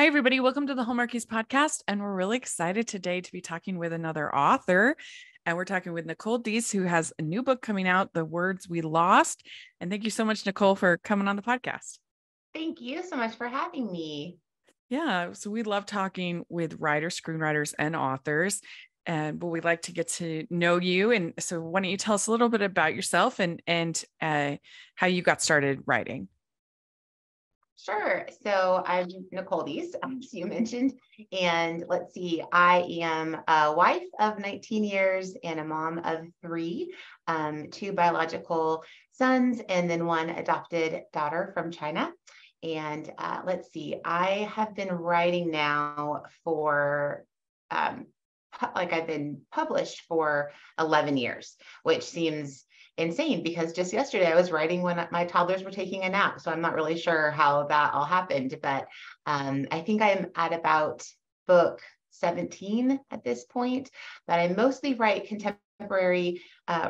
everybody. Welcome to the Hallmarkies podcast. And we're really excited today to be talking with another author. And we're talking with Nicole Deese, who has a new book coming out, The Words We Lost. And thank you so much, Nicole, for coming on the podcast. Thank you so much for having me. Yeah. So we love talking with writers, screenwriters, and authors. But we'd like to get to know you. And so why don't you tell us a little bit about yourself and how you got started writing? Sure. So I'm Nicole Deese, as you mentioned, and let's see, I am a wife of 19 years and a mom of 3, 2 biological sons, and then 1 adopted daughter from China. And let's see, I have been writing now for, I've been published for 11 years, which seems insane because just yesterday I was writing when my toddlers were taking a nap. So I'm not really sure how that all happened, but I think I'm at about book 17 at this point, but I mostly write contemporary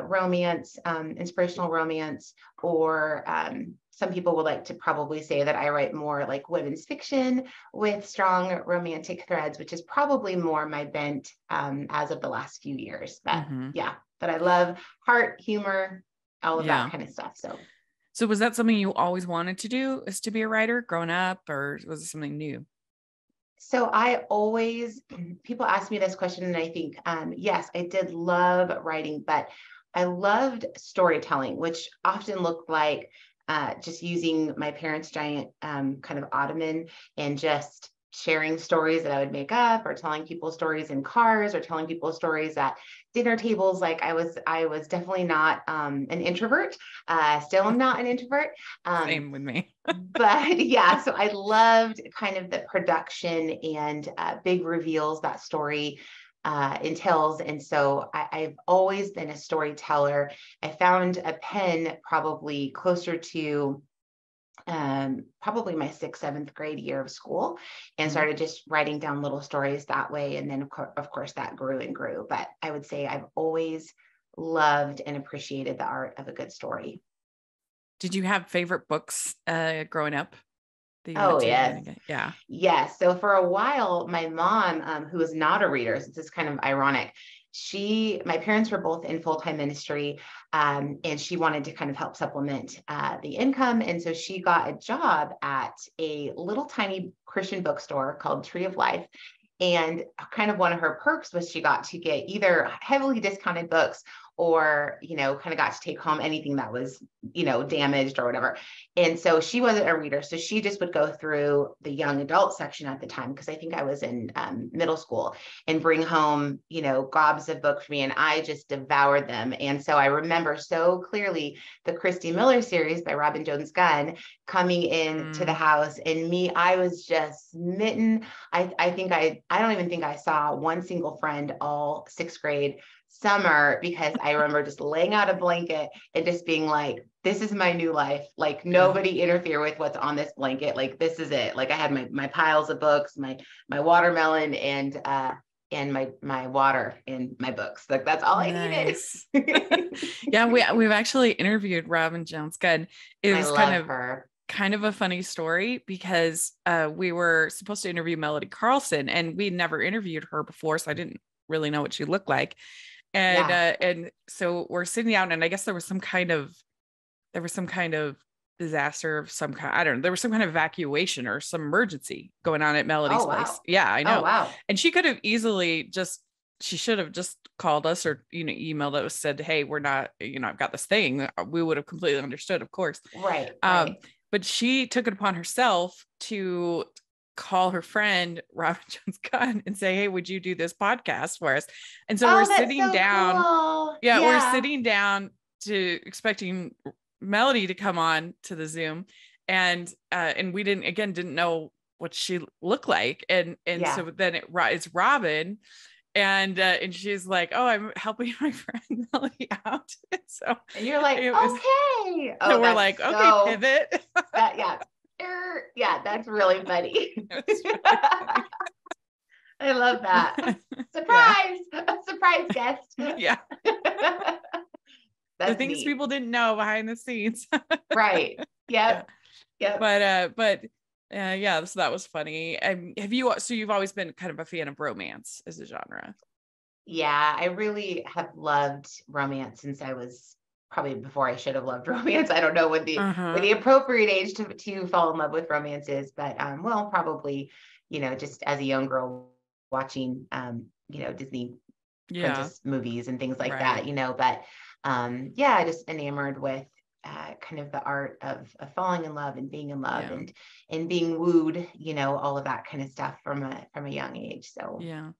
romance, inspirational romance, or some people would like to probably say that I write more like women's fiction with strong romantic threads, which is probably more my bent as of the last few years. But yeah, but I love heart, humor, all of that kind of stuff. So was that something you always wanted to do, is to be a writer growing up, or was it something new? So people ask me this question, and I think, yes, I did love writing, but I loved storytelling, which often looked like just using my parents' giant kind of ottoman and just sharing stories that I would make up, or telling people stories in cars, or telling people stories at dinner tables. Like I was definitely not an introvert. Still am not an introvert. Same with me. But yeah, so I loved kind of the production and big reveals that story entails. And so I've always been a storyteller. I found a pen probably closer to probably my 6th, 7th grade year of school, and started just writing down little stories that way. And then of course that grew and grew, but I would say I've always loved and appreciated the art of a good story. Did you have favorite books growing up? Oh, yes. Yeah. Yes. So for a while, my mom, who was not a reader, so this is kind of ironic, my parents were both in full-time ministry, and she wanted to kind of help supplement the income. And so she got a job at a little tiny Christian bookstore called Tree of Life. And kind of one of her perks was she got to get either heavily discounted books or, kind of got to take home anything that was, damaged or whatever. And so she wasn't a reader. So she just would go through the young adult section at the time, because I think I was in middle school, and bring home, gobs of books for me. And I just devoured them. And so I remember so clearly the Christy Miller series by Robin Jones Gunn coming in to the house, and I was just smitten. I don't even think I saw one single friend all 6th grade summer, because I remember just laying out a blanket and just being like, this is my new life. Like, nobody interfere with what's on this blanket. Like, this is it. Like, I had my piles of books, my watermelon, and my water and my books. Like, that's all I needed. Yeah, we've actually interviewed Robin Jones Gunn. It was kind of a funny story, because we were supposed to interview Melody Carlson, and we'd never interviewed her before, so I didn't really know what she looked like. And so we're sitting down, and I guess there was some kind of disaster of some kind. I don't know. There was some kind of evacuation or some emergency going on at Melody's place. Yeah, I know. Oh, wow. And she could have easily she should have just called us, or, emailed us, said, hey, we're not, I've got this thing. We would have completely understood, of course. Right. But she took it upon herself to call her friend Robin Jones Gunn and say, hey, would you do this podcast for us? And so we're sitting down. Cool. Yeah, we're sitting down expecting Melody to come on to the Zoom, and we didn't know what she looked like, and so then it's Robin, and she's like, oh, I'm helping my friend Melody out. And you're like, okay. So we're like, okay, pivot. Yeah, that's really funny. I love that. Surprise! Yeah. Surprise guest. Yeah. The things neat. People didn't know behind the scenes. Right. Yep. Yeah. But Yeah, so that was funny. So you've always been kind of a fan of romance as a genre? Yeah, I really have loved romance since I was probably before I should have loved romance. I don't know what the appropriate age to fall in love with romance is, but well, probably, just as a young girl watching Disney princess movies and things like that, but yeah, just enamored with kind of the art of falling in love and being in love and being wooed, all of that kind of stuff from a young age. So yeah.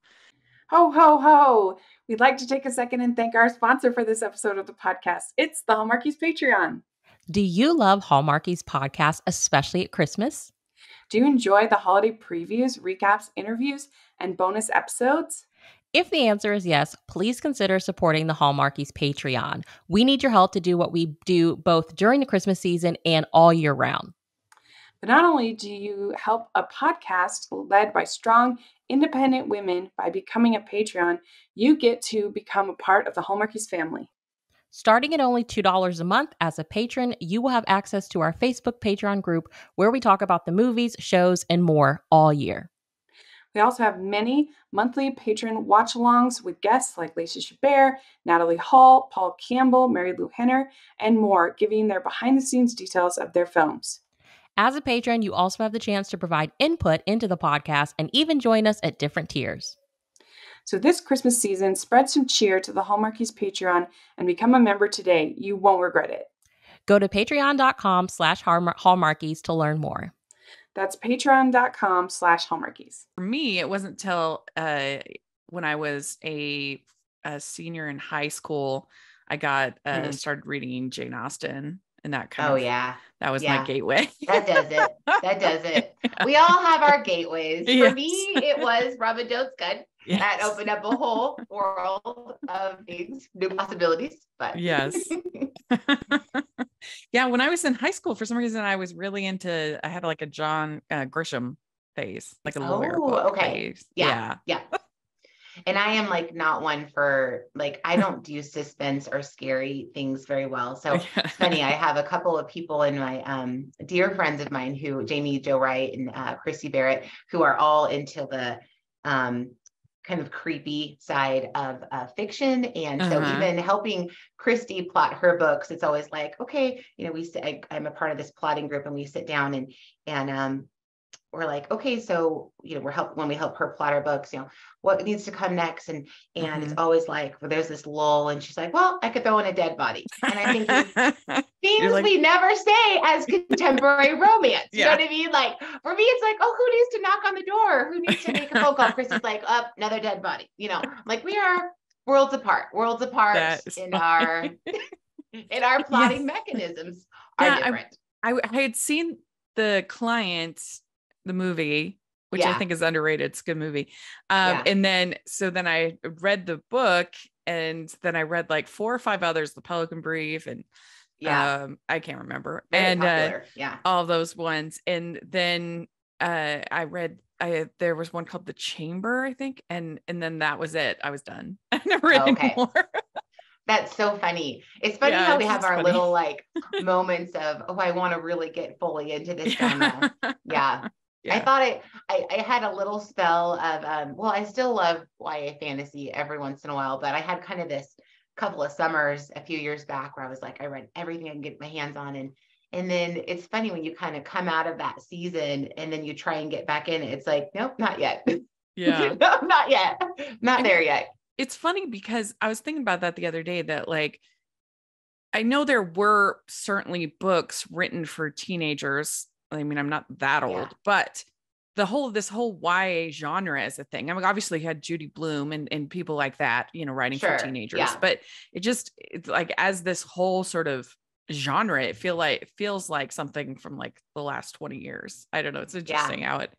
Ho, ho, ho. We'd like to take a second and thank our sponsor for this episode of the podcast. It's the Hallmarkies Patreon. Do you love Hallmarkies podcast, especially at Christmas? Do you enjoy the holiday previews, recaps, interviews, and bonus episodes? If the answer is yes, please consider supporting the Hallmarkies Patreon. We need your help to do what we do both during the Christmas season and all year round. But not only do you help a podcast led by strong, independent women by becoming a Patreon, you get to become a part of the Hallmarkies family. Starting at only $2 a month as a patron, you will have access to our Facebook Patreon group where we talk about the movies, shows, and more all year. We also have many monthly patron watch-alongs with guests like Lacey Chabert, Natalie Hall, Paul Campbell, Mary Lou Henner, and more, giving their behind-the-scenes details of their films. As a patron, you also have the chance to provide input into the podcast and even join us at different tiers. So this Christmas season, spread some cheer to the Hallmarkies Patreon and become a member today. You won't regret it. Go to patreon.com/Hallmarkies to learn more. That's patreon.com/Hallmarkies. For me, it wasn't till when I was a senior in high school, I got started reading Jane Austen. And that kind that was my gateway. That does it. Yeah. We all have our gateways. For me, it was Robin Jones Good. Yes. That opened up a whole world of things, new possibilities. But yes. Yeah, when I was in high school, for some reason, I was really I had like a John Grisham phase, like a lawyer book phase. Yeah. And I am like not one for I don't do suspense or scary things very well. So it's funny. I have a couple of people in my dear friends of mine Jamie Jo Wright and Chrissy Barrett, who are all into the kind of creepy side of fiction. And so even helping Christy plot her books, it's always like, okay, I'm a part of this plotting group and we sit down and we're like, okay, so, when we help her plot our books, what needs to come next. And it's always like, well, there's this lull and she's like, well, I could throw in a dead body. And I think things we never say as contemporary romance. You know what I mean? Like for me, it's like, oh, who needs to knock on the door? Who needs to make a phone call? Chrissy's like, another dead body, like we are worlds apart in our plotting mechanisms are different. I had seen The Client, the movie, which I think is underrated. It's a good movie. And then I read the book and then I read like 4 or 5 others, The Pelican Brief and I can't remember. Very popular. All those ones. And then I read there was one called The Chamber, I think. And then that was it. I was done. I never read anymore. That's so funny. It's funny how we have our little moments of, I want to really get fully into this genre. Yeah. I thought I had a little spell of, I still love YA fantasy every once in a while, but I had kind of this couple of summers a few years back where I was like, I read everything I can get my hands on. And then it's funny when you kind of come out of that season and then you try and get back in it. It's like, nope, not yet. Yeah. No, not yet. Not there yet. It's funny because I was thinking about that the other day that I know there were certainly books written for teenagers. I mean, I'm not that old, but this whole YA genre is a thing. I mean, obviously you had Judy Blume and people like that, writing for teenagers, but it's like, as this whole sort of genre, it feels like something from like the last 20 years. I don't know. It's interesting how it.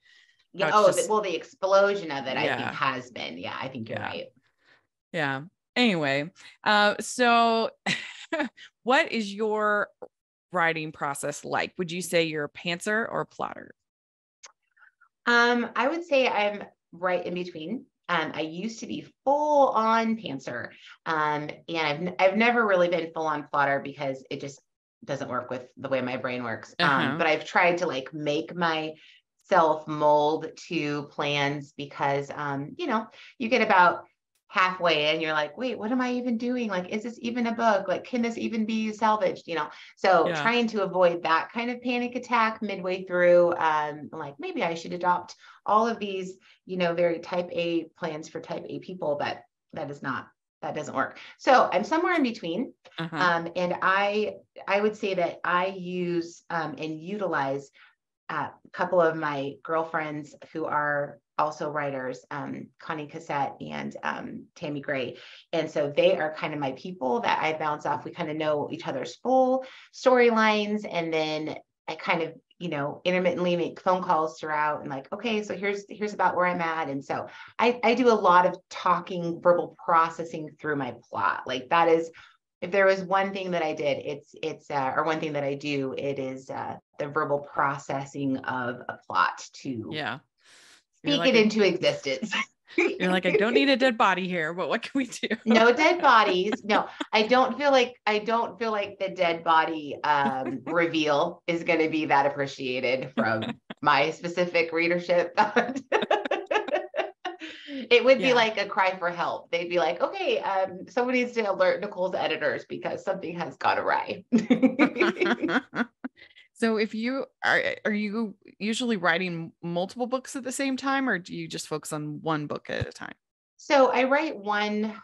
The explosion of it, I think has been. Yeah, I think you're right. Yeah. Anyway, so what is your writing process like? Would you say you're a pantser or a plotter? I would say I'm right in between. I used to be full on pantser. And I've never really been full on plotter because it just doesn't work with the way my brain works. But I've tried to make my self-mold to plans because, you get about halfway and you're like, wait, what am I even doing? Like, is this even a book? Like, can this even be salvaged? So trying to avoid that kind of panic attack midway through, like maybe I should adopt all of these, very type A plans for type A people, but that doesn't work. So I'm somewhere in between. And I would say that I use and utilize a couple of my girlfriends who are also writers, Connie Cassette and Tammy Gray. And so they are kind of my people that I bounce off. We kind of know each other's full storylines. And then I kind of, intermittently make phone calls throughout and like, okay, so here's about where I'm at. And so I do a lot of talking, verbal processing through my plot. Like that is, if there was one thing that I did, it's or one thing that I do, it is the verbal processing of a plot to speak it into existence. You're like, I don't need a dead body here, but what can we do? No dead bodies. No, I don't feel like the dead body reveal is going to be that appreciated from my specific readership. It would be like a cry for help. They'd be like, okay, someone needs to alert Nicole's editors because something has gone awry. So if you are you usually writing multiple books at the same time, or do you just focus on one book at a time? So I write one,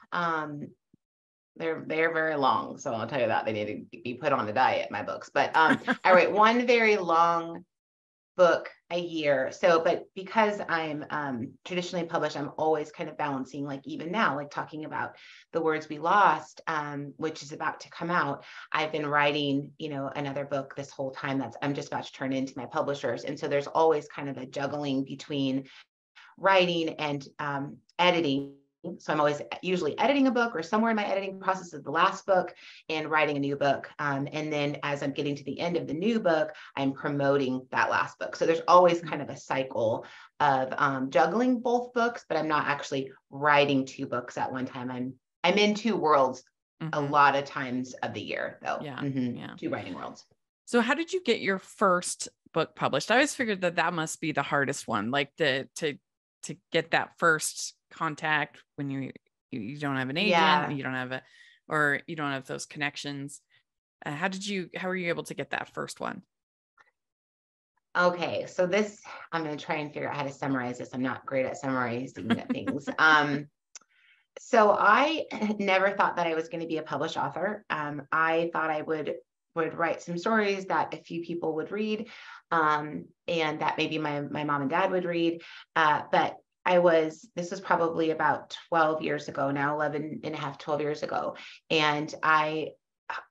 they're very long. So I'll tell you that they need to be put on a diet, my books, but I write one very long book a year. So, but because I'm traditionally published, I'm always kind of balancing, like even now, like talking about The Words We Lost, which is about to come out. I've been writing, another book this whole time I'm just about to turn into my publishers. And so there's always kind of a juggling between writing and editing. So I'm always usually editing a book or somewhere in my editing process of the last book and writing a new book. And then as I'm getting to the end of the new book, I'm promoting that last book. So there's always kind of a cycle of juggling both books, but I'm not actually writing two books at one time. I'm in two worlds a lot of times of the year though. Two writing worlds. So how did you get your first book published? I always figured that must be the hardest one, like to get that first contact when you don't have an agent, you don't have those connections. How were you able to get that first one? Okay, so I'm going to try and figure out how to summarize this. I'm not great at summarizing things. So I never thought that I was going to be a published author. I thought I would write some stories that a few people would read, and that maybe my mom and dad would read. But this was probably about 12 years ago now, 11 and a half, 12 years ago. And I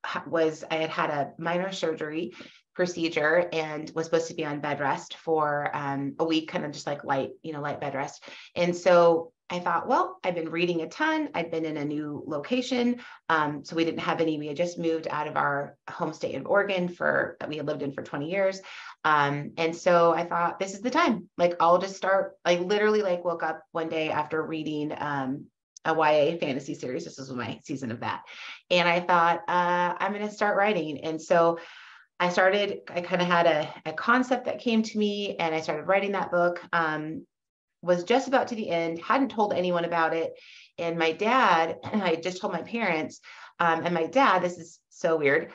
had a minor surgery procedure and was supposed to be on bed rest for a week, kind of just like light bed rest. And so I thought, well, I've been reading a ton. I'd been in a new location. So we had just moved out of our home state of Oregon that we had lived in for 20 years. And so I thought, this is the time, like, I'll just start. I literally woke up one day after reading a YA fantasy series. This was my season of that. And I thought, I'm going to start writing. And so I kind of had a concept that came to me and I started writing that book. Was just about to the end, hadn't told anyone about it. And my dad, I just told my parents, and my dad, this is so weird,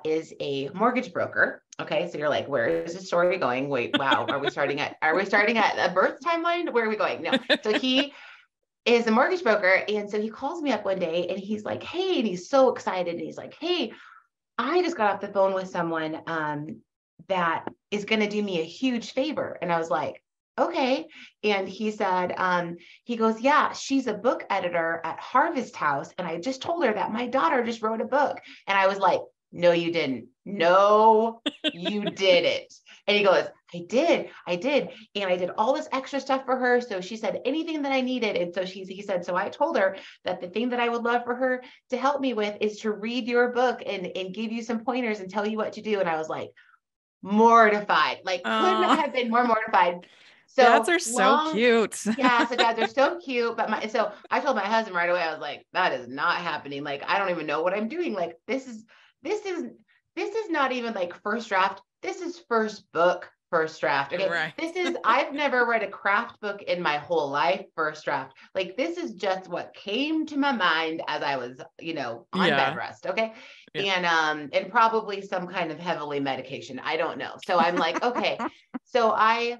is a mortgage broker. Okay. So you're like, where is the story going? Wait, wow. Are we starting at a birth timeline? Where are we going? No. So he is a mortgage broker. And so he calls me up one day and he's like, hey, and he's so excited. And he's like, hey, I just got off the phone with someone that is going to do me a huge favor. And I was like, okay. And he said, he goes, yeah, she's a book editor at Harvest House. And I just told her that my daughter just wrote a book. And I was like, no, you didn't. No, you didn't. And he goes, I did. And I did all this extra stuff for her. So she said anything that I needed. And so he said, so I told her that the thing that I would love for her to help me with is to read your book and give you some pointers and tell you what to do. And I was like, mortified, could not have been more mortified. So dads are so cute. Yeah. So dads are so cute. But so I told my husband right away, I was like, that is not happening. Like, I don't even know what I'm doing. Like, this is not even like first draft. This is first book. first draft. Okay. Right. I've never read a craft book in my whole life, first draft. Like, this is just what came to my mind as I was, on bed rest. Okay. Yeah. And probably some kind of heavily medication. I don't know. So I'm like, okay. So I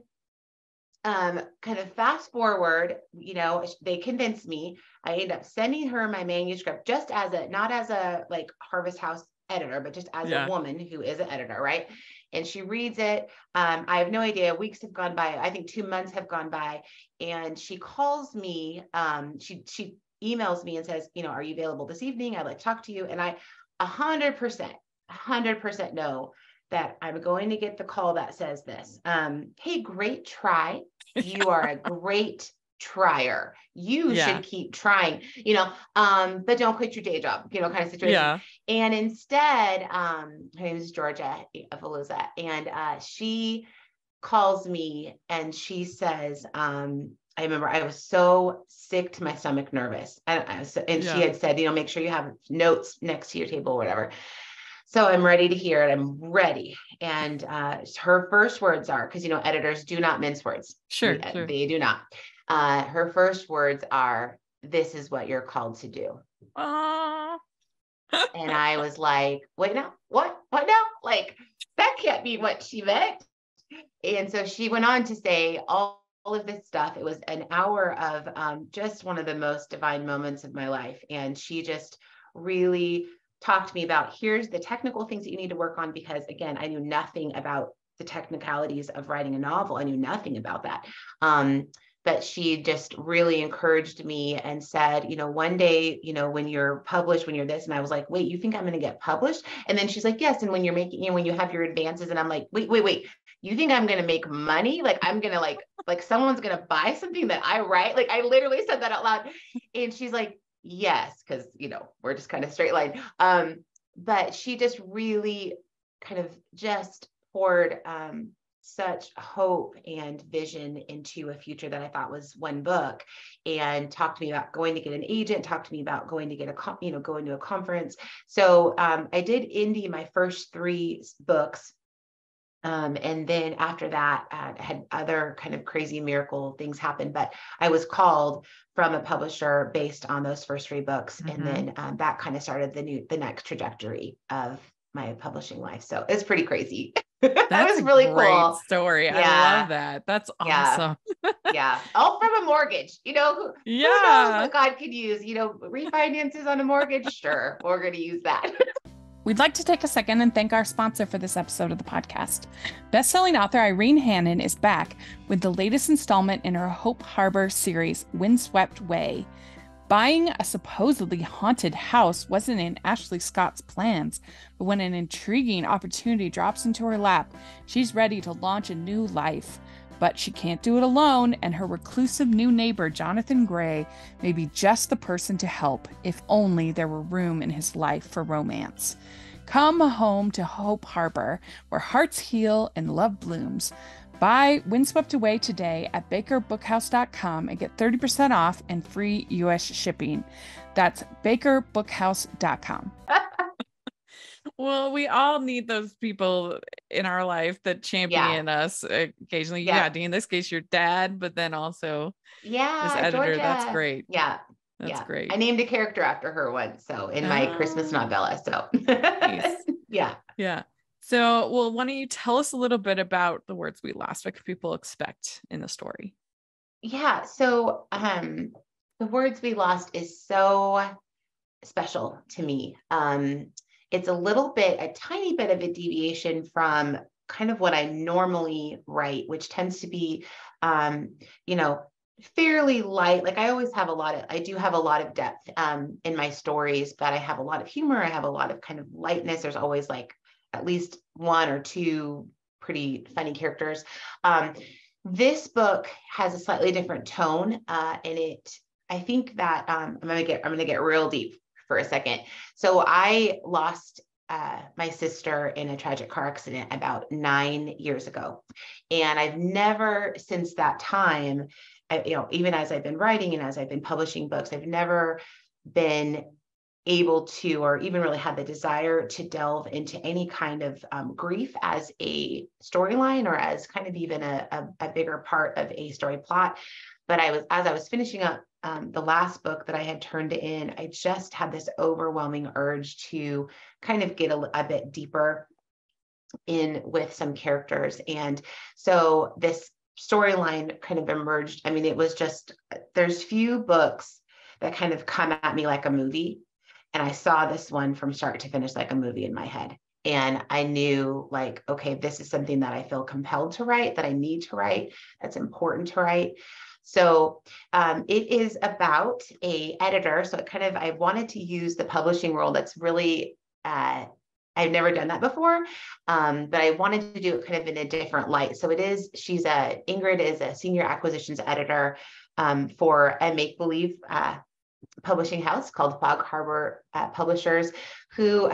kind of fast forward, they convinced me. I ended up sending her my manuscript just not as a like Harvest House editor, but just as a woman who is an editor, right? And she reads it. I have no idea. Weeks have gone by. I think 2 months have gone by. And she calls me. She emails me and says, are you available this evening? I'd like to talk to you. And I 100% know that I'm going to get the call that says this. Hey, great try. You are a great trier. You should keep trying, but don't quit your day job, kind of situation. Yeah. And instead, her name is Georgia Valuza, and she calls me and she says, I remember I was so sick to my stomach, nervous. And she had said, make sure you have notes next to your table or whatever. So I'm ready to hear it. I'm ready. And her first words are, because, editors do not mince words. Sure. They do not. Her first words are, this is what you're called to do. And I was like, wait, now, what now? Like, that can't be what she meant. And so she went on to say all of this stuff. It was an hour of just one of the most divine moments of my life. And she just really talked to me about, here's the technical things that you need to work on, because again, I knew nothing about the technicalities of writing a novel. I knew nothing about that. But she just really encouraged me and said, one day, when you're published, when you're this, and I was like, wait, you think I'm going to get published? And then she's like, yes. And when you're making, when you have your advances, and I'm like, wait, you think I'm going to make money? Like, I'm going to like someone's going to buy something that I write? Like, I literally said that out loud. And she's like, yes, because, we're just kind of straight line. But she just really kind of just poured such hope and vision into a future that I thought was one book, and talked to me about going to get an agent, talked to me about going to get going to a conference. So I did indie my first 3 books. And then after that, I had other kind of crazy miracle things happen, but I was called from a publisher based on those first 3 books. Mm-hmm. And then that kind of started the next trajectory of my publishing life. So it's pretty crazy. That was really cool story. Yeah. I love that. That's awesome. Yeah. All from a mortgage, who knows what God could use, refinances on a mortgage. Sure. We're going to use that. We'd like to take a second and thank our sponsor for this episode of the podcast. Best-selling author Irene Hannon is back with the latest installment in her Hope Harbor series, Windswept Way. Buying a supposedly haunted house wasn't in Ashley Scott's plans, but when an intriguing opportunity drops into her lap, she's ready to launch a new life. But she can't do it alone, and her reclusive new neighbor, Jonathan Gray, may be just the person to help, if only there were room in his life for romance. Come home to Hope Harbor, where hearts heal and love blooms. Buy Windswept Away today at bakerbookhouse.com and get 30% off and free U.S. shipping. That's bakerbookhouse.com. Well, we all need those people in our life that champion us occasionally. In this case, your dad, but then also this editor. Georgia. That's great. That's great. I named a character after her once, so in my Christmas novella. So nice. Yeah. So, well, why don't you tell us a little bit about The Words We Lost? What can people expect in the story? Yeah. So The Words We Lost is so special to me. It's a tiny bit of a deviation from kind of what I normally write, which tends to be, fairly light. Like I do have a lot of depth in my stories, but I have a lot of humor. I have a lot of kind of lightness. There's always like at least 1 or 2 pretty funny characters. This book has a slightly different tone, and I think that I'm gonna get real deep for a second. So I lost my sister in a tragic car accident about 9 years ago. And I've never since that time, even as I've been writing and as I've been publishing books, I've never been able to, or even really had the desire to delve into any kind of grief as a storyline or as kind of even a bigger part of a story plot. But as I was finishing up the last book that I had turned in, I just had this overwhelming urge to kind of get a bit deeper in with some characters. And so this storyline kind of emerged. I mean, it was just, there's few books that kind of come at me like a movie. And I saw this one from start to finish like a movie in my head. And I knew like, okay, this is something that I feel compelled to write, that I need to write, that's important to write. So it is about a editor. So it kind of, I wanted to use the publishing world. That's really, I've never done that before, but I wanted to do it kind of in a different light. So Ingrid is a senior acquisitions editor for a make-believe publishing house called Fog Harbor Publishers, or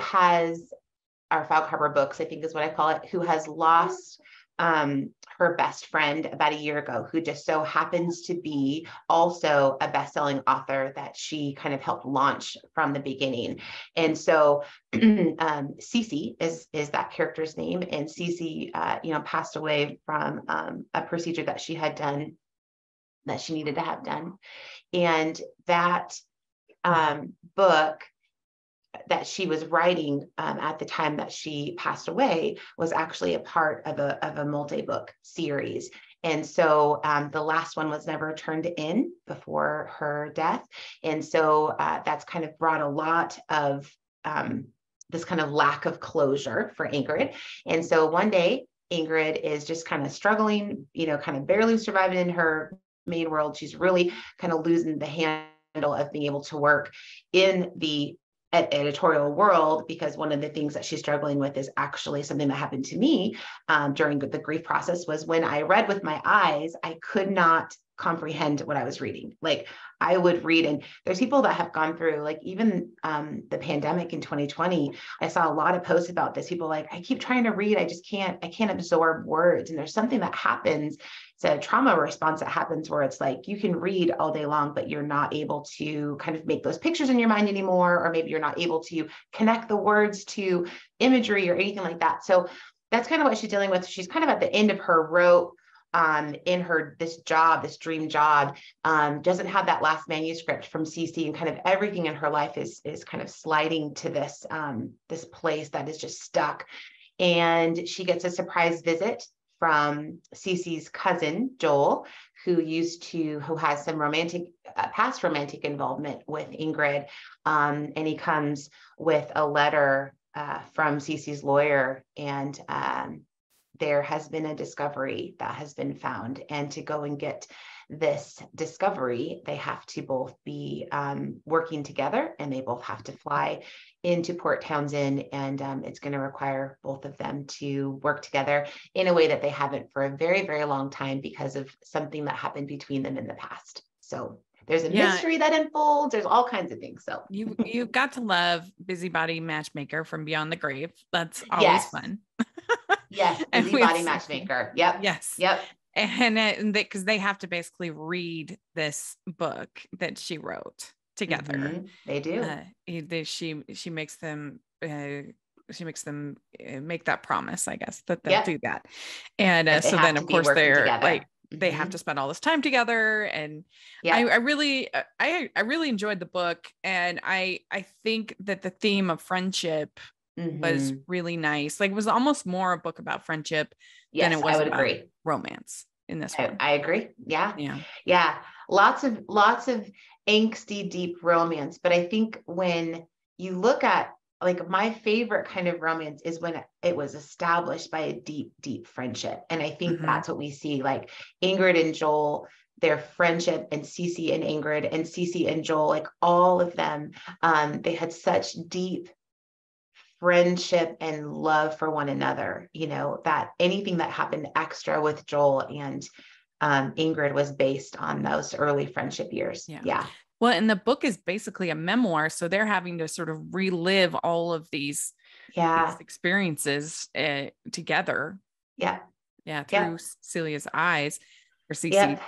Fog Harbor Books, I think is what I call it, who has lost her best friend about a year ago, who just so happens to be also a best-selling author that she kind of helped launch from the beginning. And so Cece is that character's name. And Cece, passed away from a procedure that she had done, that she needed to have done. And that book that she was writing at the time that she passed away was actually a part of a multi-book series. And so the last one was never turned in before her death. And so that's kind of brought a lot of this kind of lack of closure for Ingrid. And so one day Ingrid is just kind of struggling, kind of barely surviving in her main world. She's really kind of losing the handle of being able to work in the editorial world, because one of the things that she's struggling with is actually something that happened to me during the grief process. Was when I read with my eyes, I could not comprehend what I was reading. Like I would read, and there's people that have gone through, like even the pandemic in 2020, I saw a lot of posts about this. People like, I keep trying to read, I can't absorb words. And there's something that happens. It's a trauma response that happens where it's like, you can read all day long, but you're not able to kind of make those pictures in your mind anymore, or maybe you're not able to connect the words to imagery or anything like that. So that's kind of what she's dealing with. She's kind of at the end of her rope in this dream job, doesn't have that last manuscript from CC, and kind of everything in her life is kind of sliding to this place that is just stuck. And she gets a surprise visit from CC's cousin, Joel, who has some past romantic involvement with Ingrid. And he comes with a letter from CC's lawyer, and there has been a discovery that has been found. And to go and get this discovery, they have to both be working together, and they both have to fly into Port Townsend. And it's going to require both of them to work together in a way that they haven't for a very, very long time, because of something that happened between them in the past. So there's a mystery that unfolds. There's all kinds of things. So you've got to love Busybody Matchmaker from Beyond the Grave. That's always fun. Yes, Busybody Matchmaker. Yep. Yes. Yep. And because they have to basically read this book that she wrote together. Mm-hmm. They do. She makes them make that promise, I guess, that they'll do that. And so then of course they're together. Like they have to spend all this time together. And I really enjoyed the book. And I think that the theme of friendship was really nice. Like it was almost more a book about friendship than it was about romance in this one. I agree. Yeah. Lots of angsty, deep romance. But I think when you look at, like, my favorite kind of romance is when it was established by a deep, deep friendship. And I think that's what we see, like Ingrid and Joel, their friendship, and Cece and Ingrid, and Cece and Joel, like all of them, they had such deep friendship and love for one another, that anything that happened extra with Joel and Ingrid was based on those early friendship years. Yeah. Well, and the book is basically a memoir. So they're having to sort of relive all of these experiences together. Yeah. Yeah. Through Celia's eyes, or Cece.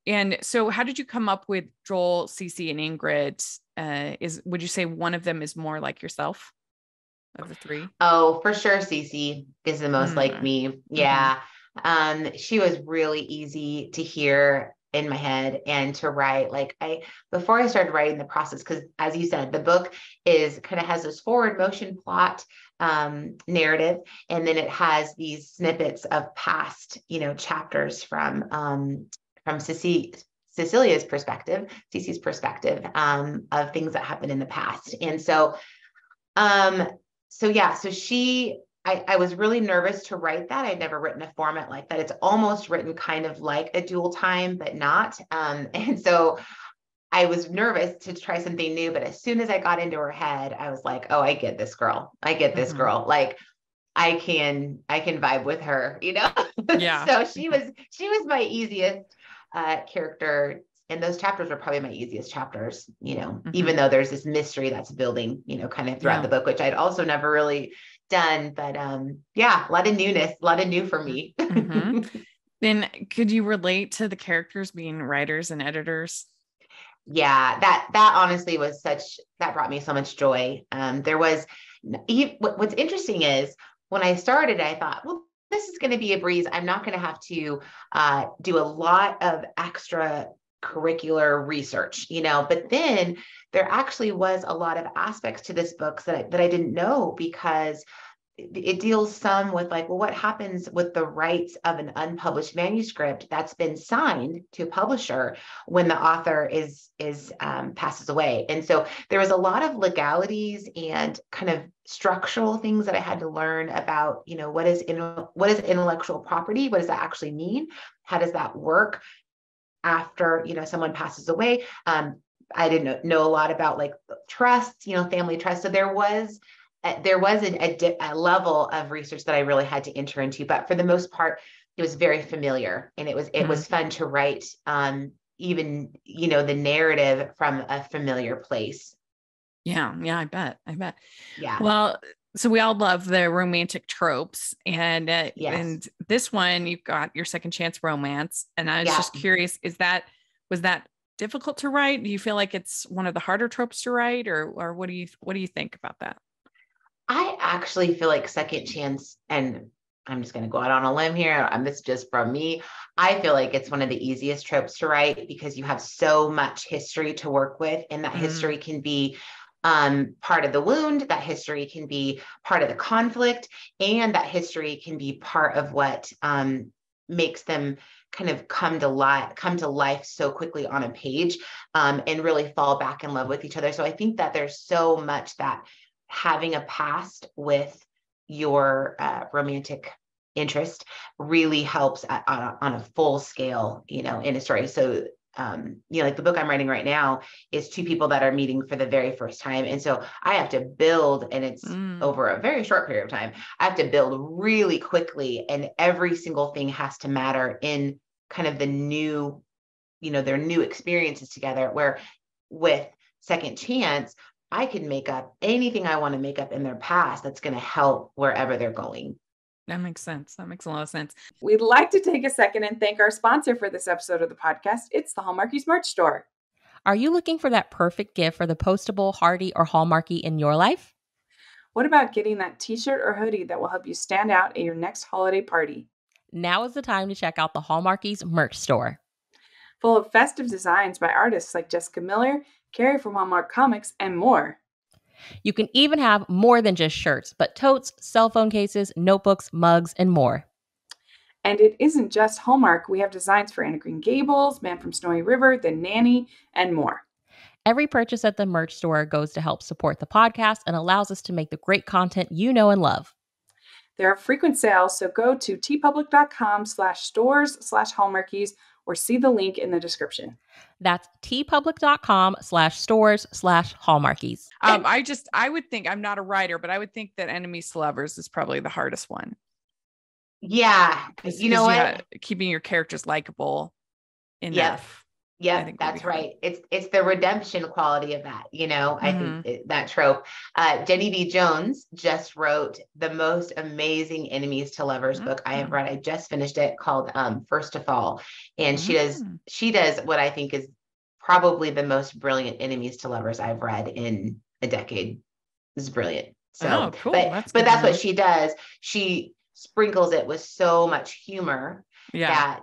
And so how did you come up with Joel, Cece, and Ingrid? Would you say one of them is more like yourself of the three? Oh, for sure. Cece is the most like me. Yeah. She was really easy to hear in my head and to write. Like before I started writing the process, because as you said, the book has this forward motion plot, narrative. And then it has these snippets of past, chapters from Cecilia's perspective, Cece's perspective, of things that happened in the past. And I was really nervous to write that. I'd never written a format like that. It's almost written kind of like a dual time, but not. And so I was nervous to try something new, but as soon as I got into her head, I was like, oh, I get this girl. I get this girl. Like I can vibe with her, Yeah. So she was my easiest character. And those chapters were probably my easiest chapters, even though there's this mystery that's building, kind of throughout the book, which I'd also never really done. But a lot of newness, a lot of new for me. Then could you relate to the characters being writers and editors? Yeah, that honestly that brought me so much joy. What's interesting is when I started, I thought, well, this is going to be a breeze. I'm not going to have to do a lot of extra curricular research, but then there actually was a lot of aspects to this book that I didn't know, because it deals some with like, well, what happens with the rights of an unpublished manuscript that's been signed to a publisher when the author passes away. And so there was a lot of legalities and kind of structural things that I had to learn about, what is intellectual property? What does that actually mean? How does that work after, someone passes away? I didn't know a lot about like trust, family trust. So there was a level of research that I really had to enter into, but for the most part, it was very familiar, and it was fun to write, even, the narrative from a familiar place. Yeah. I bet. Yeah. Well, so we all love the romantic tropes, and Yes. and this one, you've got your second chance romance. And I was just curious, was that difficult to write? Do you feel like it's one of the harder tropes to write, or what do you think about that? I actually feel like second chance, and I'm just going to go out on a limb here. This is just from me. I feel like it's one of the easiest tropes to write because you have so much history to work with, and that history can be part of the wound. That history can be part of the conflict, and that history can be part of what makes them kind of come to life so quickly on a page, and really fall back in love with each other. So I think that there's so much that having a past with your romantic interest really helps on a full scale, in a story. So, like the book I'm writing right now is two people that are meeting for the very first time. And so I have to build, and it's over a very short period of time. I have to build really quickly, and every single thing has to matter in kind of the new, their new experiences together, where with Second Chance, I can make up anything I want to make up in their past that's going to help wherever they're going. That makes sense. That makes a lot of sense. We'd like to take a second and thank our sponsor for this episode of the podcast. It's the Hallmarkies merch store. Are you looking for that perfect gift for the postable, Hardy, or Hallmarky in your life? What about getting that t-shirt or hoodie that will help you stand out at your next holiday party? Now is the time to check out the Hallmarkies merch store. Full of festive designs by artists like Jessica Miller, Carrie from Hallmark Comics, and more. You can even have more than just shirts, but totes, cell phone cases, notebooks, mugs, and more. And it isn't just Hallmark. We have designs for Anna Green Gables, Man from Snowy River, The Nanny, and more. Every purchase at the merch store goes to help support the podcast and allows us to make the great content you know and love. There are frequent sales, so go to tpublic.com/stores/Hallmarkies or see the link in the description. That's tpublic.com/stores/Hallmarkies. I would think, I'm not a writer, but I would think that enemies to lovers is probably the hardest one. Yeah. You know what? Keeping your characters likable enough. Yep, that's right. It's the redemption quality of that, I think that trope. Jenny V. Jones just wrote the most amazing enemies to lovers book I have read. I just finished it, called First to Fall. And she does what I think is probably the most brilliant enemies to lovers I've read in a decade. This is brilliant. So, cool. But that's what she does. She sprinkles it with so much humor that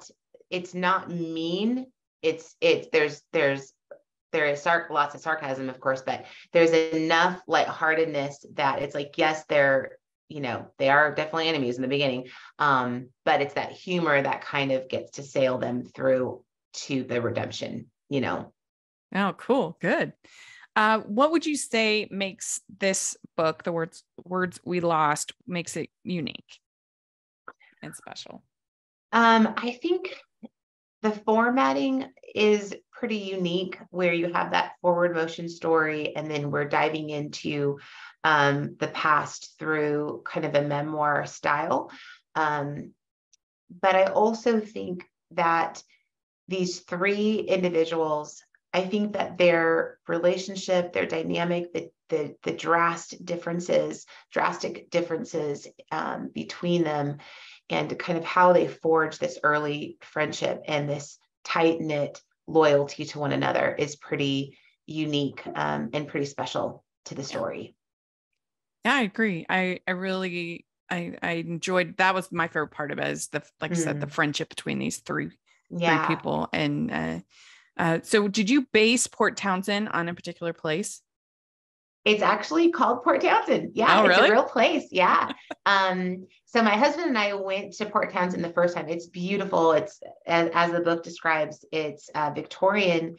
it's not mean. There is lots of sarcasm, of course, but there's enough lightheartedness that it's like, yes, they are definitely enemies in the beginning. But it's that humor that kind of gets to sail them through to the redemption, Oh, cool. Good. What would you say makes this book, The Words We Lost, makes it unique and special? I think the formatting is pretty unique, where you have that forward motion story, and then we're diving into the past through kind of a memoir style. But I also think that these three individuals, I think that their relationship, their dynamic, the drastic differences between them, and kind of how they forge this early friendship and this tight-knit loyalty to one another is pretty unique and pretty special to the story. Yeah, I agree. I really enjoyed, that was my favorite part of it, is like I said, the friendship between these three people. And so did you base Port Townsend on a particular place? It's actually called Port Townsend. Yeah, oh, it's really? a real place. Yeah. So my husband and I went to Port Townsend the first time. It's beautiful. It's, as the book describes, it's a Victorian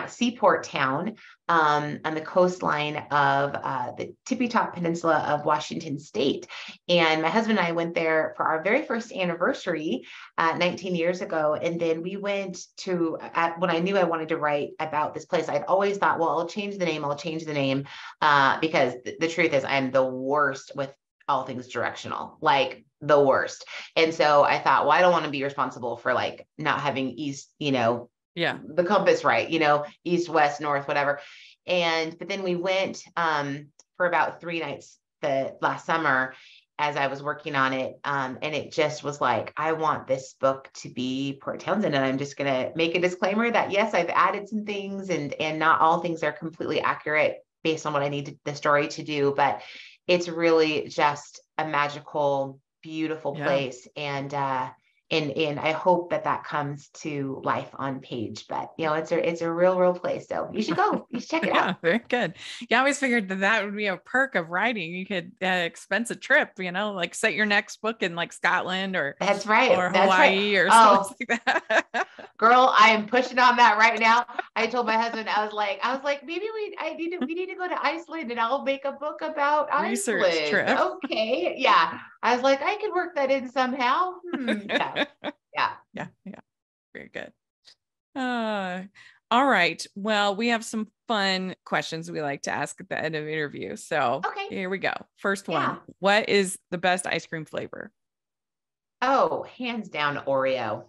seaport town on the coastline of the tippy top peninsula of Washington State. And my husband and I went there for our very first anniversary 19 years ago. And then we went to, when I knew I wanted to write about this place, I'd always thought, well, I'll change the name, because the truth is I'm the worst with all things directional, like the worst. And so I thought, well, I don't want to be responsible for not having east, the compass right, east, west, north, whatever. But then we went for about 3 nights the last summer as I was working on it. And it just was like, I want this book to be Port Townsend. And I'm just going to make a disclaimer that, yes, I've added some things and not all things are completely accurate based on what I need the story to do. But it's really just a magical, beautiful place. And I hope that comes to life on page, but it's a real place. So you should go, you should check it out. Very good. Yeah. I always figured that would be a perk of writing. You could expense a trip, like set your next book in Scotland or that's right. Or that's Hawaii right. or something like that. Girl, I am pushing on that right now. I told my husband, I was like, maybe we need to go to Iceland and I'll make a book about research Iceland. Trip. Okay. Yeah. I was like, I could work that in somehow. Yeah. Very good. All right. Well, we have some fun questions we like to ask at the end of the interview. So here we go. First one. What is the best ice cream flavor? Oh, hands down Oreo.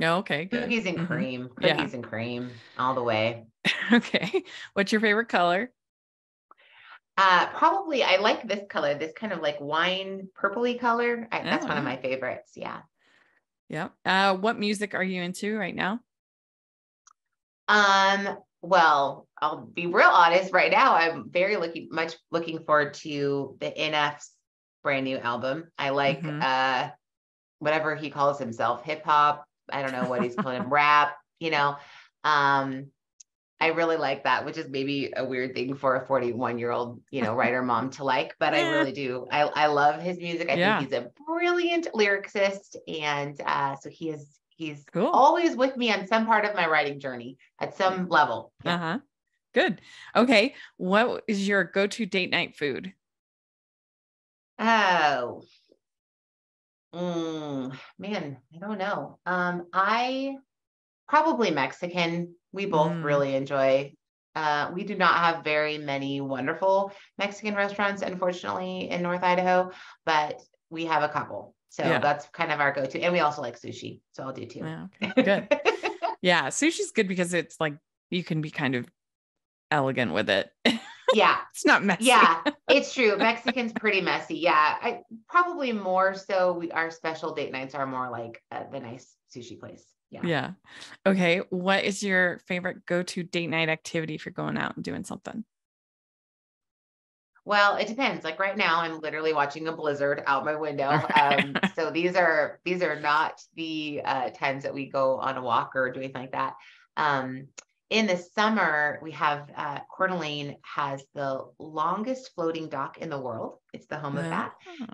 Okay, good. Cookies and cream. Cookies and cream all the way. Okay. What's your favorite color? Probably I like this color, this kind of wine purpley color. That's one of my favorites. Yeah. Yeah. What music are you into right now? Well, I'll be real honest right now. I'm very looking forward to the NF's brand new album. I like whatever he calls himself, hip hop. I don't know what he's calling him, rap, I really like that, which is maybe a weird thing for a 41-year-old, writer mom to like, but I really do. I love his music. I think he's a brilliant lyricist. And so he's cool. Always with me on some part of my writing journey at some level. Yeah. Good. Okay. What is your go-to date night food? Oh, man, I don't know. I probably Mexican. We both really enjoy. We do not have very many wonderful Mexican restaurants, unfortunately, in North Idaho, but we have a couple. So that's kind of our go-to. And we also like sushi. So I'll do too. Yeah, okay. Good. Yeah, sushi's good because it's like you can be kind of elegant with it. Yeah. It's not messy. Yeah, it's true. Mexican's pretty messy. Yeah. I probably more so our special date nights are more like the nice sushi place. Yeah. Yeah. Okay. What is your favorite go-to date night activity if you're going out and doing something? Well, it depends. Like right now, I'm literally watching a blizzard out my window. Right. So these are not the times that we go on a walk or do anything like that. Um, in the summer, we have Coeur d'Alene has the longest floating dock in the world. It's the home of that.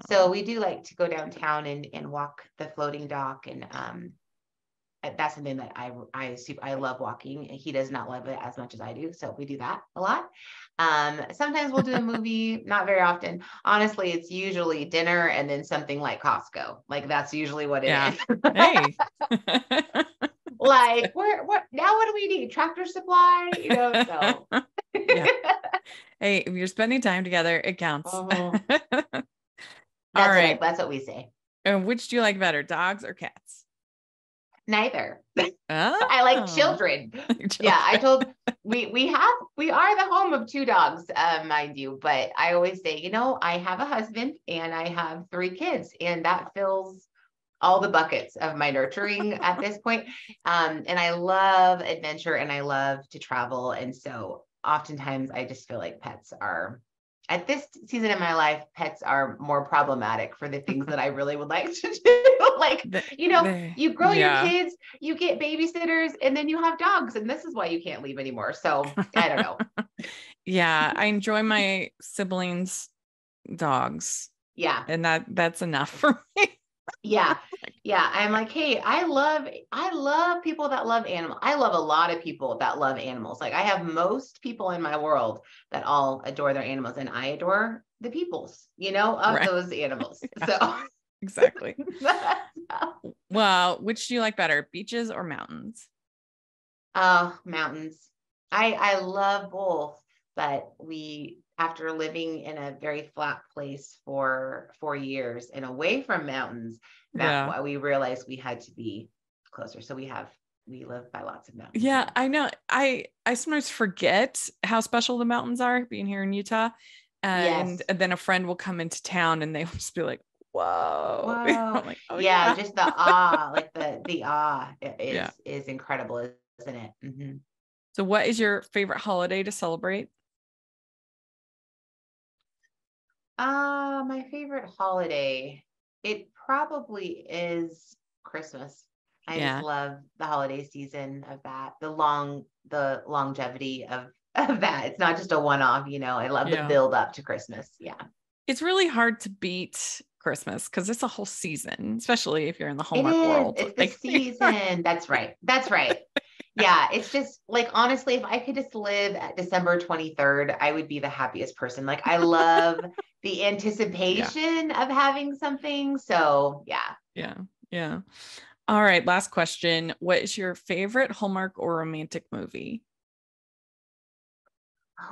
So we do like to go downtown and walk the floating dock, and that's something that I love walking. He does not love it as much as I do, so we do that a lot. Sometimes we'll do a movie, not very often. Honestly, it's usually dinner and then something like Costco. Like that's usually what it is. Hey. Like what now? What do we need? Tractor Supply, So yeah. Hey, if you're spending time together, it counts. Uh-huh. All right. That's what we say. And which do you like better, dogs or cats? Neither. Oh. I like children. Yeah, I told we are the home of 2 dogs, mind you, but I always say, I have a husband and I have 3 kids, and that fills all the buckets of my nurturing at this point. And I love adventure and I love to travel. And so oftentimes I just feel like pets are, at this season in my life, pets are more problematic for the things that I really would like to do. Like, you grow your kids, you get babysitters, and then you have dogs. And this is why you can't leave anymore. So I don't know. Yeah. I enjoy my siblings' dogs. Yeah. And that's enough for me. Yeah. Yeah. I'm like, hey, I love people that love animals. I love a lot of people that love animals. Like I have most people in my world that all adore their animals, and I adore the peoples, of those animals. So exactly. Well, which do you like better, beaches or mountains? Mountains. I love both, but after living in a very flat place for 4 years and away from mountains, we realized we had to be closer. So we live by lots of mountains. Yeah, I know. I sometimes forget how special the mountains are being here in Utah. And then a friend will come into town and they will just be like, whoa. I'm like, oh, yeah. Just the awe, like the awe is incredible, isn't it? Mm-hmm. So what is your favorite holiday to celebrate? My favorite holiday, it probably is Christmas. I just love the holiday season of that, the longevity of that. It's not just a one-off, I love the build up to Christmas. Yeah. It's really hard to beat Christmas because it's a whole season, especially if you're in the Hallmark world. It's the season. That's right. Yeah, it's just like, honestly, if I could just live at December 23rd, I would be the happiest person. Like I love the anticipation of having something. So yeah. Yeah. All right. Last question. What is your favorite Hallmark or romantic movie?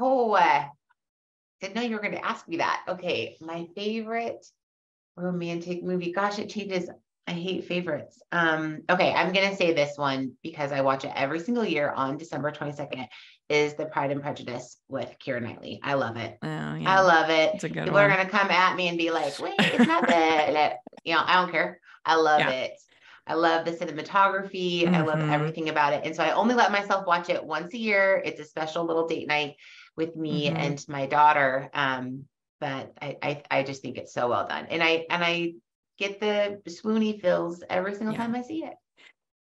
Oh, didn't know you were going to ask me that. Okay. My favorite romantic movie. Gosh, it changes. I hate favorites. Okay, I'm gonna say this one because I watch it every single year on December 22nd, is The Pride and Prejudice with Keira Knightley. I love it. Oh, yeah. I love it. It's a good People one. are gonna come at me and be like, wait, it's not that. I don't care. I love it. I love the cinematography. Mm-hmm. I love everything about it. And so I only let myself watch it once a year. It's a special little date night with me and my daughter. But I just think it's so well done. And I get the swoony feels every single time I see it.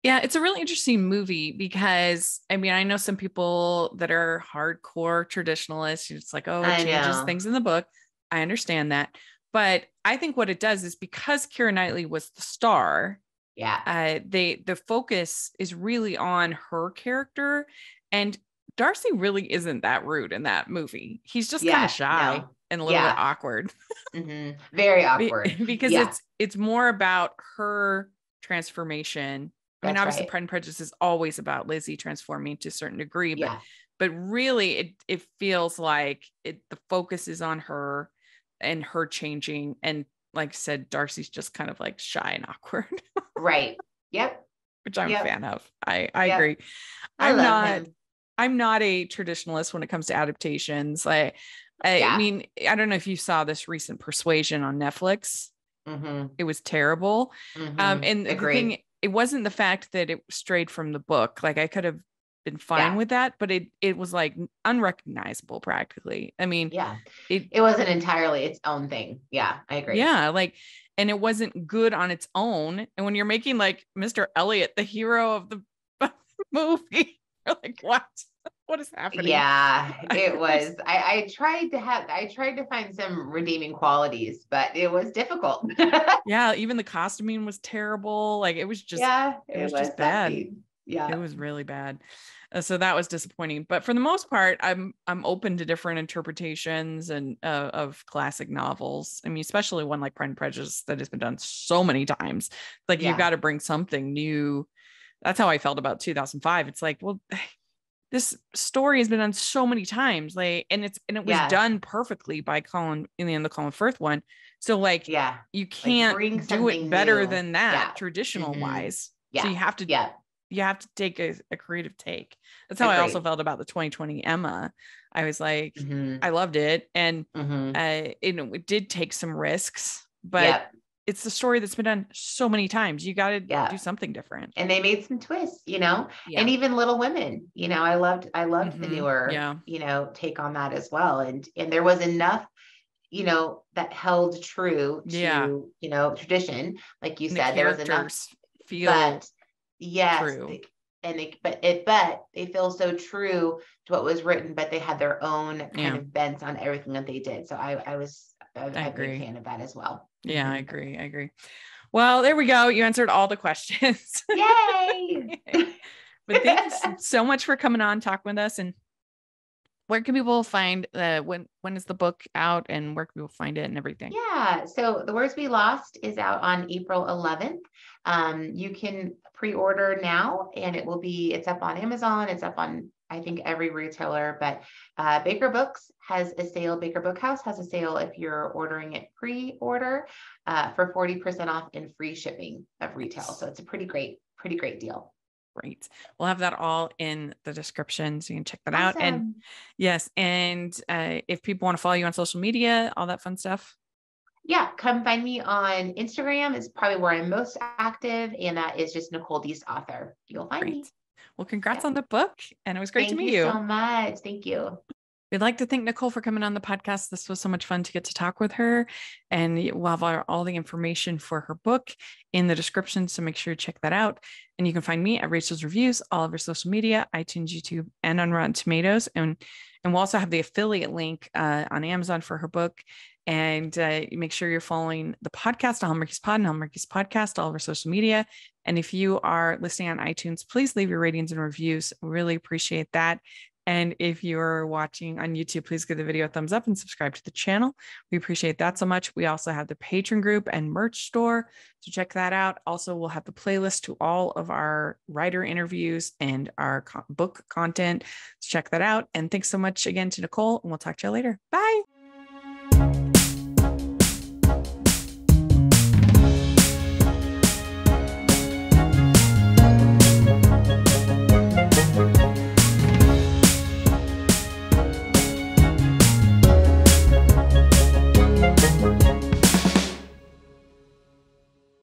Yeah, it's a really interesting movie because I know some people that are hardcore traditionalists. It's like, oh, it changes things in the book. I understand that. But I think what it does is because Keira Knightley was the star, the focus is really on her character. And Darcy really isn't that rude in that movie. He's just kind of shy and a little bit awkward. Very awkward. Because it's more about her transformation. Obviously Pride and Prejudice is always about Lizzie transforming to a certain degree, but really it feels like the focus is on her and her changing. And like I said, Darcy's just kind of like shy and awkward. Right. Yep. which I'm a fan of. I agree. I love him. I'm not a traditionalist when it comes to adaptations. I mean, I don't know if you saw this recent Persuasion on Netflix. It was terrible. And the thing, it wasn't the fact that it strayed from the book. Like I could have been fine with that, but it was like unrecognizable practically. I mean, it wasn't entirely its own thing. Yeah, I agree. Yeah, like, and it wasn't good on its own. And when you're making like Mr. Elliot the hero of the movie, you're like, what is happening? Yeah, it was. I tried to find some redeeming qualities, but it was difficult. Yeah, even the costuming was terrible. Like it was just, it was just bad. Yeah, it was really bad. So that was disappointing. But for the most part, I'm open to different interpretations and of classic novels. I mean, especially one like Pride and Prejudice that has been done so many times. Like you've got to bring something new. That's how I felt about 2005. It's like, well, this story has been done so many times, like, and it was done perfectly by Colin in the Colin Firth one. So like, you can't like do it better than that traditional wise. So you have to take a creative take. That's how I also felt about the 2020 Emma. I was like, I loved it. And it did take some risks, but it's the story that's been done so many times. You got to do something different. And they made some twists, and even Little Women, I loved the newer, take on that as well. And there was enough, that held true to, tradition. Like you said, there was enough feel true. But they feel so true to what was written, but they had their own kind of bents on everything that they did. So I was a big fan of that as well. Yeah, I agree. Well, there we go. You answered all the questions. Yay! But thank you so much for coming on, talking with us. And where can people find when is the book out and where can people find it and everything? Yeah. So The Words We Lost is out on April 11th. You can pre-order now and it's up on Amazon. It's up on, I think, every retailer, but Baker Books has a sale. Baker Bookhouse has a sale if you're ordering it pre-order for 40% off and free shipping of retail. So it's a pretty great deal. Great. We'll have that all in the description so you can check that out. And yes. And if people want to follow you on social media, all that fun stuff. Yeah. Come find me on Instagram. It's probably where I'm most active. And that is just Nicole Deese author. You'll find me. Well, congrats on the book. And it was great to meet you. Thank you so much. Thank you. We'd like to thank Nicole for coming on the podcast. This was so much fun to get to talk with her, and we'll have all the information for her book in the description. So make sure you check that out. And you can find me at Rachel's Reviews, all over social media, iTunes, YouTube, and on Rotten Tomatoes. And we'll also have the affiliate link on Amazon for her book. And make sure you're following the podcast, Hallmarkies Pod and Hallmarkies Podcast, all over social media. And if you are listening on iTunes, please leave your ratings and reviews. We really appreciate that. And if you're watching on YouTube, please give the video a thumbs up and subscribe to the channel. We appreciate that so much. We also have the Patreon group and merch store, so check that out. Also, we'll have the playlist to all of our writer interviews and our book content. So check that out. And thanks so much again to Nicole, and we'll talk to you later. Bye.